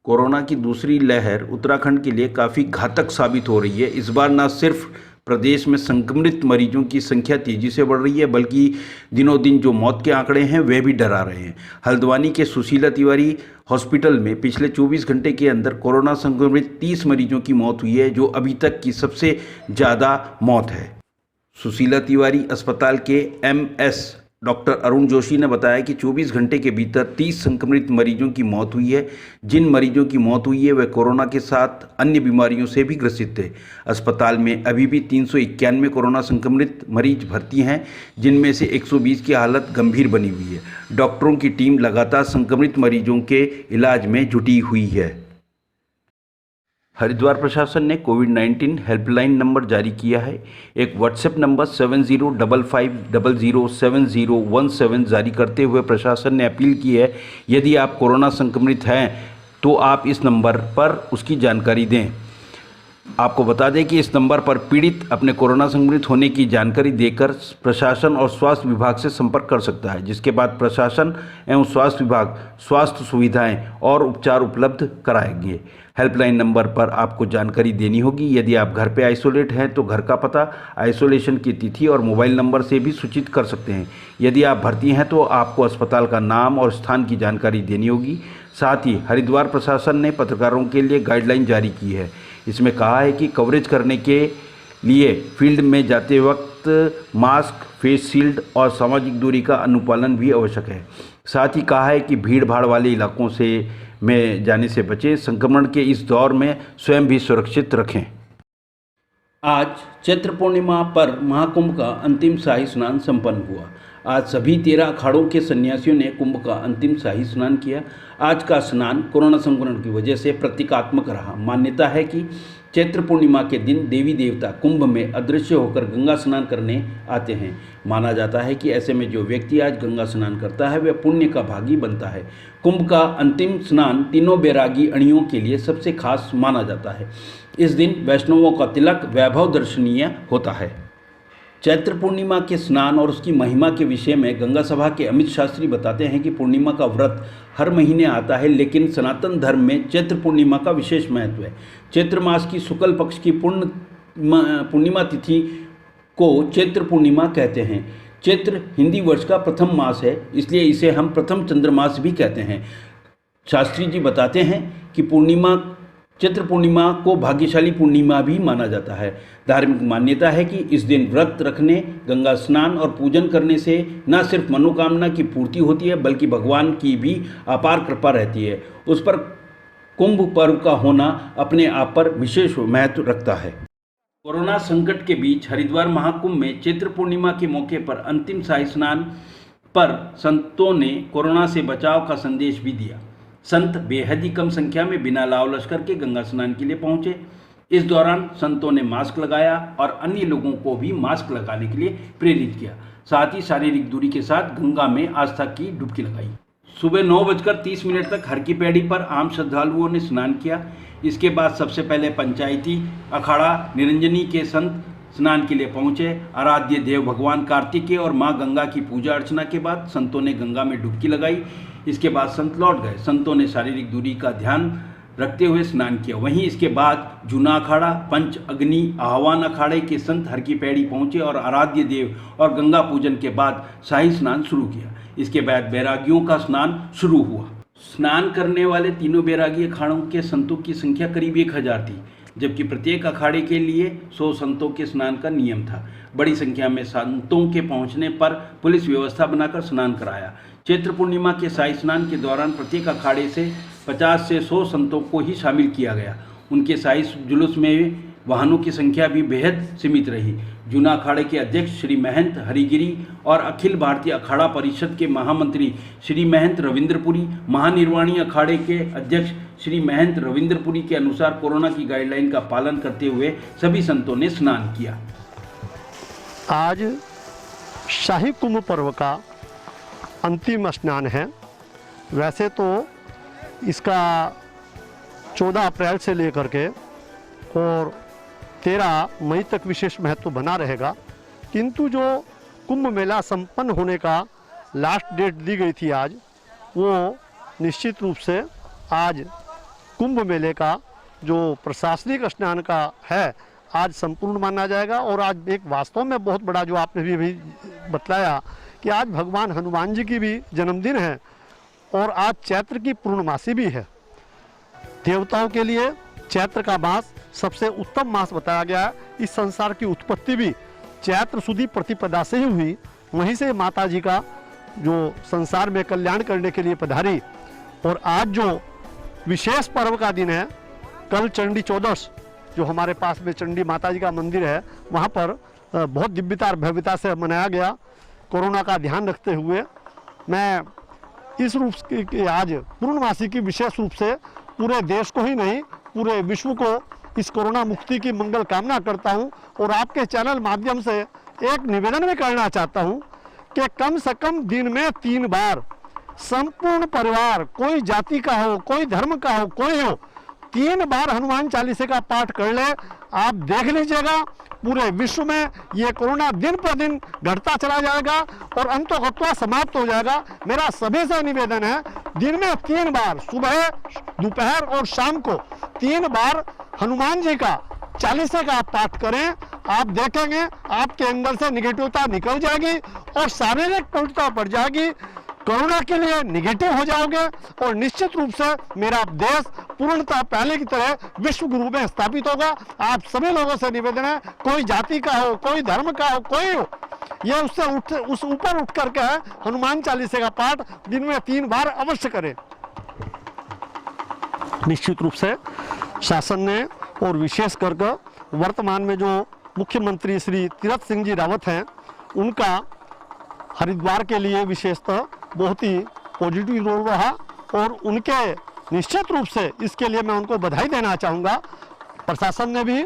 Corona की दूसरी लहर उत्तराखंड के लिए काफ़ी घातक साबित हो रही है। इस बार न सिर्फ प्रदेश में संक्रमित मरीजों की संख्या तेजी से बढ़ रही है, बल्कि दिनों दिन जो मौत के आंकड़े हैं वे भी डरा रहे हैं। हल्द्वानी के सुशीला तिवारी हॉस्पिटल में पिछले 24 घंटे के अंदर कोरोना संक्रमित 30 मरीजों की मौत हुई है, जो अभी तक की सबसे ज़्यादा मौत है। सुशीला तिवारी अस्पताल के एमएस डॉक्टर अरुण जोशी ने बताया कि 24 घंटे के भीतर 30 संक्रमित मरीजों की मौत हुई है। जिन मरीजों की मौत हुई है वे कोरोना के साथ अन्य बीमारियों से भी ग्रसित थे। अस्पताल में अभी भी 391 कोरोना संक्रमित मरीज भर्ती हैं, जिनमें से 120 की हालत गंभीर बनी हुई है। डॉक्टरों की टीम लगातार संक्रमित मरीजों के इलाज में जुटी हुई है। हरिद्वार प्रशासन ने कोविड-19 हेल्पलाइन नंबर जारी किया है। एक व्हाट्सएप नंबर 7055007017 जारी करते हुए प्रशासन ने अपील की है, यदि आप कोरोना संक्रमित हैं तो आप इस नंबर पर उसकी जानकारी दें। आपको बता दें कि इस नंबर पर पीड़ित अपने कोरोना संक्रमित होने की जानकारी देकर प्रशासन और स्वास्थ्य विभाग से संपर्क कर सकता है, जिसके बाद प्रशासन एवं स्वास्थ्य विभाग स्वास्थ्य सुविधाएं और उपचार उपलब्ध कराएंगे। हेल्पलाइन नंबर पर आपको जानकारी देनी होगी। यदि आप घर पे आइसोलेट हैं तो घर का पता, आइसोलेशन की तिथि और मोबाइल नंबर से भी सूचित कर सकते हैं। यदि आप भर्ती हैं तो आपको अस्पताल का नाम और स्थान की जानकारी देनी होगी। साथ ही हरिद्वार प्रशासन ने पत्रकारों के लिए गाइडलाइन जारी की है। इसमें कहा है कि कवरेज करने के लिए फील्ड में जाते वक्त मास्क, फेस शील्ड और सामाजिक दूरी का अनुपालन भी आवश्यक है। साथ ही कहा है कि भीड़ भाड़ वाले इलाकों में जाने से बचें। संक्रमण के इस दौर में स्वयं भी सुरक्षित रखें। आज चैत्र पूर्णिमा पर महाकुंभ का अंतिम शाही स्नान संपन्न हुआ। आज सभी 13 अखाड़ों के सन्यासियों ने कुंभ का अंतिम शाही स्नान किया। आज का स्नान कोरोना संक्रमण की वजह से प्रतीकात्मक रहा। मान्यता है कि चैत्र पूर्णिमा के दिन देवी देवता कुंभ में अदृश्य होकर गंगा स्नान करने आते हैं। माना जाता है कि ऐसे में जो व्यक्ति आज गंगा स्नान करता है वह पुण्य का भागी बनता है। कुंभ का अंतिम स्नान तीनों बैरागी अणियों के लिए सबसे खास माना जाता है। इस दिन वैष्णवों का तिलक वैभव दर्शनीय होता है। चैत्र पूर्णिमा के स्नान और उसकी महिमा के विषय में गंगा सभा के अमित शास्त्री बताते हैं कि पूर्णिमा का व्रत हर महीने आता है, लेकिन सनातन धर्म में चैत्र पूर्णिमा का विशेष महत्व है। चैत्र मास की शुक्ल पक्ष की पूर्णिमा तिथि को चैत्र पूर्णिमा कहते हैं। चैत्र हिंदी वर्ष का प्रथम मास है, इसलिए इसे हम प्रथम चंद्रमास भी कहते हैं। शास्त्री जी बताते हैं कि चैत्र पूर्णिमा को भाग्यशाली पूर्णिमा भी माना जाता है। धार्मिक मान्यता है कि इस दिन व्रत रखने, गंगा स्नान और पूजन करने से न सिर्फ मनोकामना की पूर्ति होती है, बल्कि भगवान की भी अपार कृपा रहती है। उस पर कुंभ पर्व का होना अपने आप पर विशेष महत्व रखता है। कोरोना संकट के बीच हरिद्वार महाकुंभ में चैत्र पूर्णिमा के मौके पर अंतिम शाही स्नान पर संतों ने कोरोना से बचाव का संदेश भी दिया। संत बेहद ही कम संख्या में बिना लाव लश्कर के गंगा स्नान के लिए पहुंचे। इस दौरान संतों ने मास्क लगाया और अन्य लोगों को भी मास्क लगाने के लिए प्रेरित किया। साथ ही शारीरिक दूरी के साथ गंगा में आस्था की डुबकी लगाई। सुबह 9:30 तक हर की पैड़ी पर आम श्रद्धालुओं ने स्नान किया। इसके बाद सबसे पहले पंचायती अखाड़ा निरंजनी के संत स्नान के लिए पहुंचे। आराध्य देव भगवान कार्तिकेय और मां गंगा की पूजा अर्चना के बाद संतों ने गंगा में डुबकी लगाई। इसके बाद संत लौट गए। संतों ने शारीरिक दूरी का ध्यान रखते हुए स्नान किया। वहीं इसके बाद जूना अखाड़ा, पंच अग्नि आह्वान अखाड़े के संत हर की पैड़ी पहुंचे और आराध्य देव और गंगा पूजन के बाद शाही स्नान शुरू किया। इसके बाद बैरागियों का स्नान शुरू हुआ। स्नान करने वाले तीनों बैरागी अखाड़ों के संतों की संख्या करीब 1000 थी, जबकि प्रत्येक अखाड़े के लिए 100 संतों के स्नान का नियम था। बड़ी संख्या में संतों के पहुंचने पर पुलिस व्यवस्था बनाकर स्नान कराया। चैत्र पूर्णिमा के शाही स्नान के दौरान प्रत्येक अखाड़े से 50 से 100 संतों को ही शामिल किया गया। उनके शाही जुलूस में वाहनों की संख्या भी बेहद सीमित रही। जूना अखाड़े के अध्यक्ष श्री महंत हरिगिरी और अखिल भारतीय अखाड़ा परिषद के महामंत्री श्री महंत रविंद्रपुरी, महानिर्वाणी अखाड़े के अध्यक्ष श्री महंत रविंद्रपुरी के अनुसार कोरोना की गाइडलाइन का पालन करते हुए सभी संतों ने स्नान किया। आज शाही कुंभ पर्व का अंतिम स्नान है। वैसे तो इसका 14 अप्रैल से लेकर के और 13 मई तक विशेष महत्व बना रहेगा, किंतु जो कुंभ मेला संपन्न होने का लास्ट डेट दी गई थी आज, वो निश्चित रूप से आज कुंभ मेले का जो प्रशासनिक स्नान का है आज संपूर्ण माना जाएगा। और आज एक वास्तव में बहुत बड़ा जो आपने भी अभी बतलाया कि आज भगवान हनुमान जी की भी जन्मदिन है और आज चैत्र की पूर्णमासी भी है। देवताओं के लिए चैत्र का मास सबसे उत्तम मास बताया गया है। इस संसार की उत्पत्ति भी चैत्र सुदी प्रतिपदा से ही हुई, वहीं से माता जी का जो संसार में कल्याण करने के लिए पधारी। और आज जो विशेष पर्व का दिन है, कल चंडी चौदस जो हमारे पास में चंडी माता जी का मंदिर है वहाँ पर बहुत दिव्यता और भव्यता से मनाया गया। कोरोना का ध्यान रखते हुए मैं इस रूप की आज पूर्णमासी की विशेष रूप से पूरे देश को ही नहीं पूरे विश्व को इस कोरोना मुक्ति की मंगल कामना करता हूं। और आपके चैनल माध्यम से एक निवेदन भी करना चाहता हूं कि कम से कम दिन में 3 बार संपूर्ण परिवार, कोई जाति का हो, कोई धर्म का हो, कोई हो, 3 बार हनुमान चालीसा का पाठ कर ले। आप देख लीजिएगा पूरे विश्व में ये कोरोना दिन पर दिन घटता चला जाएगा और अंततः समाप्त हो जाएगा। मेरा सभी से निवेदन है दिन में 3 बार, सुबह, दोपहर और शाम को 3 बार हनुमान जी का चालीसा का पाठ करें। आप देखेंगे आपके अंदर से निगेटिवता निकल जाएगी और शारीरिक प्रवृत्ता बढ़ जाएगी। कोरोना के लिए निगेटिव हो जाओगे और निश्चित रूप से मेरा देश पूर्णतः पहले की तरह विश्व गुरु में स्थापित होगा। आप सभी लोगों से निवेदन है, कोई जाति का हो, कोई धर्म का हो, कोई हो, ये उस ऊपर उठ करके है हनुमान चालीसा का पाठ दिन में 3 बार अवश्य करें। निश्चित रूप से शासन ने और विशेष करके वर्तमान में जो मुख्यमंत्री श्री तीरथ सिंह जी रावत हैं उनका हरिद्वार के लिए विशेषतः बहुत ही पॉजिटिव रोल रहा और उनके निश्चित रूप से इसके लिए मैं उनको बधाई देना चाहूँगा। प्रशासन ने भी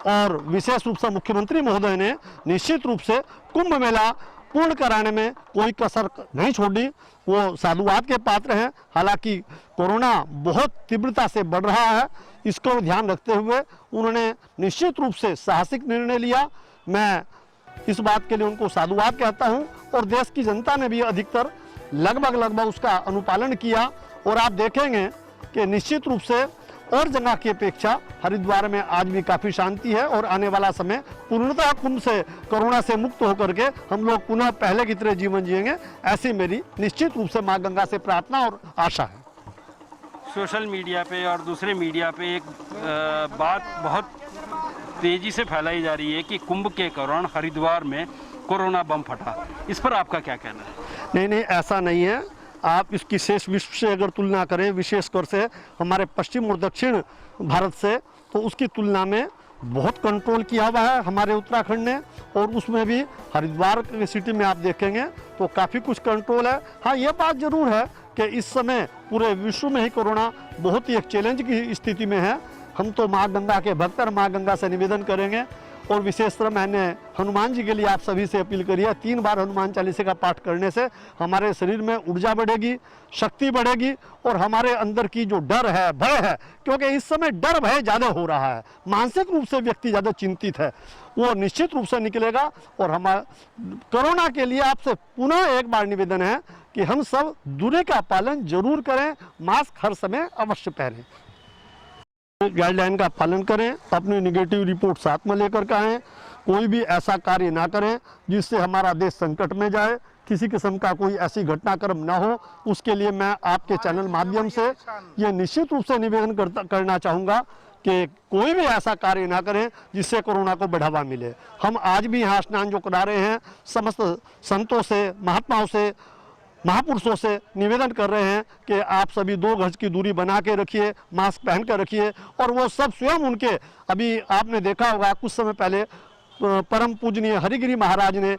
और विशेष रूप से मुख्यमंत्री महोदय ने निश्चित रूप से कुंभ मेला पूर्ण कराने में कोई कसर नहीं छोड़ी। वो साधुवाद के पात्र हैं। हालांकि कोरोना बहुत तीव्रता से बढ़ रहा है, इसको ध्यान रखते हुए उन्होंने निश्चित रूप से साहसिक निर्णय लिया। मैं इस बात के लिए उनको साधुवाद कहता हूं और देश की जनता ने भी अधिकतर लगभग उसका अनुपालन किया। और आप देखेंगे कि निश्चित रूप से और जगह की अपेक्षा हरिद्वार में आज भी काफ़ी शांति है और आने वाला समय पूर्णतः कुंभ से कोरोना से मुक्त होकर के हम लोग पुनः पहले की तरह जीवन जिएंगे, ऐसी मेरी निश्चित रूप से माँ गंगा से प्रार्थना और आशा है। सोशल मीडिया पे और दूसरे मीडिया पे एक बात बहुत तेज़ी से फैलाई जा रही है कि कुंभ के दौरान हरिद्वार में कोरोना बम फटा। इस पर आपका क्या कहना है? नहीं, ऐसा नहीं है। आप इसकी शेष विश्व से अगर तुलना करें, विशेषकर से हमारे पश्चिम और दक्षिण भारत से, तो उसकी तुलना में बहुत कंट्रोल किया हुआ है हमारे उत्तराखंड ने। और उसमें भी हरिद्वार की सिटी में आप देखेंगे तो काफ़ी कुछ कंट्रोल है। हाँ, ये बात ज़रूर है कि इस समय पूरे विश्व में ही कोरोना बहुत ही एक चैलेंज की स्थिति में है। हम तो माँ गंगा के भक्त और माँ गंगा से निवेदन करेंगे और विशेषतर मैंने हनुमान जी के लिए आप सभी से अपील करी है, 3 बार हनुमान चालीसा का पाठ करने से हमारे शरीर में ऊर्जा बढ़ेगी, शक्ति बढ़ेगी और हमारे अंदर की जो डर है, भय है, क्योंकि इस समय डर भय ज़्यादा हो रहा है, मानसिक रूप से व्यक्ति ज़्यादा चिंतित है, वो निश्चित रूप से निकलेगा। और हमारा कोरोना के लिए आपसे पुनः एक बार निवेदन है कि हम सब दूरी का पालन जरूर करें, मास्क हर समय अवश्य पहनें, गाइडलाइन का पालन करें, अपनी निगेटिव रिपोर्ट साथ में लेकर के आएँ। कोई भी ऐसा कार्य ना करें जिससे हमारा देश संकट में जाए, किसी किस्म का कोई ऐसी घटनाक्रम ना हो। उसके लिए मैं आपके चैनल माध्यम से ये निश्चित रूप से निवेदन करना चाहूँगा कि कोई भी ऐसा कार्य ना करें जिससे कोरोना को बढ़ावा मिले। हम आज भी यहाँ स्नान जो करा रहे हैं, समस्त संतों से, महात्माओं से, महापुरुषों से निवेदन कर रहे हैं कि आप सभी 2 गज की दूरी बना के रखिए, मास्क पहन कर रखिए। और वो सब स्वयं उनके, अभी आपने देखा होगा कुछ समय पहले परम पूजनीय हरिगिरी महाराज ने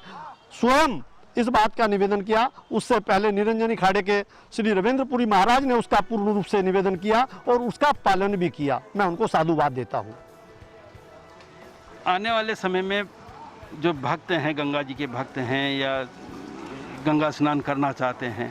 स्वयं इस बात का निवेदन किया। उससे पहले निरंजनी खाड़े के श्री रविंद्रपुरी महाराज ने उसका पूर्ण रूप से निवेदन किया और उसका पालन भी किया। मैं उनको साधुवाद देता हूँ। आने वाले समय में जो भक्त हैं, गंगा जी के भक्त हैं या गंगा स्नान करना चाहते हैं,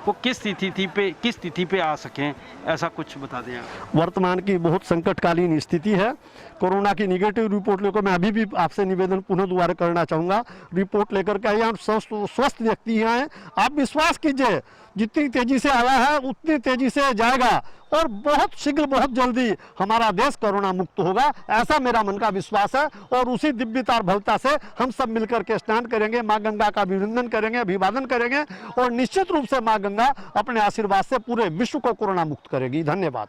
वो किस तिथि पे आ सकें, ऐसा कुछ बता दें आप। वर्तमान की बहुत संकटकालीन स्थिति है। कोरोना की निगेटिव रिपोर्ट लेकर मैं अभी भी आपसे निवेदन पुनः दोबारा करना चाहूँगा, रिपोर्ट लेकर के आइए। आप स्वस्थ व्यक्ति यहाँ हैं, आप विश्वास कीजिए जितनी तेजी से आया है उतनी तेजी से जाएगा और बहुत शीघ्र बहुत जल्दी हमारा देश कोरोना मुक्त होगा, ऐसा मेरा मन का विश्वास है। और उसी दिव्यता और भव्यता से हम सब मिलकर के स्नान करेंगे, माँ गंगा का अभिनंदन करेंगे, अभिवादन करेंगे और निश्चित रूप से माँ गंगा अपने आशीर्वाद से पूरे विश्व को कोरोना मुक्त करेगी। धन्यवाद।